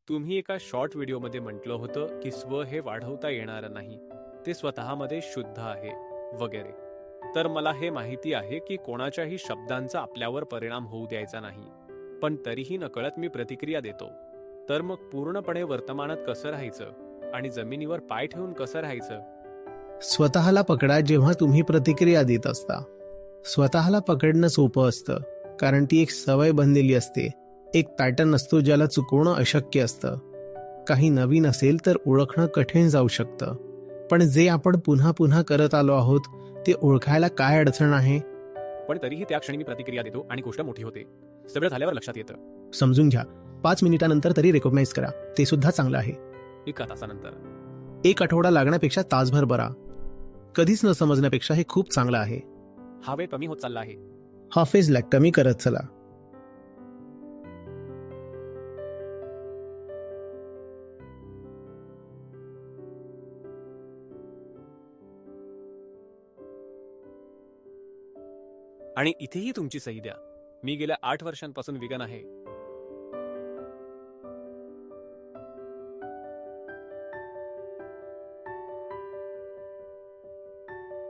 तुम्ही एका शॉर्ट व्हिडिओमध्ये म्हटलं होतं की स्व हे वाढवता येणार नाही, ते स्वतःमध्ये शुद्ध आहे वगैरे. तर मला हे माहिती आहे की कोणाच्याही शब्दांचा आपल्यावर परिणाम होऊ द्यायचा नाही, पण तरीही नकळत मी प्रतिक्रिया देतो. तर मग पूर्णपणे वर्तमानात कसं राहायचं आणि जमिनीवर पाय ठेवून कसं राहायचं? स्वतःला पकडा जेव्हा तुम्ही प्रतिक्रिया देत असता. स्वतःला पकडणं सोपं असतं, कारण ती एक सवय बनलेली असते. एक पॅटर्न असतो ज्याला चुकवणं अशक्य असतं. काही नवीन असेल तर ओळखणं कठीण जाऊ शकतं, पण जे आपण पुन्हा पुन्हा करत आलो आहोत ते ओळखायला काय अडचण आहे? पण तरीही त्या क्षणी मी प्रतिक्रिया देतो आणि गोष्ट मोठी होते. सगळं झाल्यावर लक्षात येतं. समजून घ्या. 5 मिनिटानंतर तरी रेकॉग्नाइज करा, ते सुद्धा चांगलं आहे. एका तासानंतर. 1 आठवडा लागण्यापेक्षा तासभर बरा. कधीच न समजण्यापेक्षा हे खूप चांगलं आहे. हा वेळ कमी होत चालला आहे. हा फेजला कमी करत चला. आणि इथेही तुमची सही द्या. मी गेल्या 8 वर्षांपासून विगन आहे.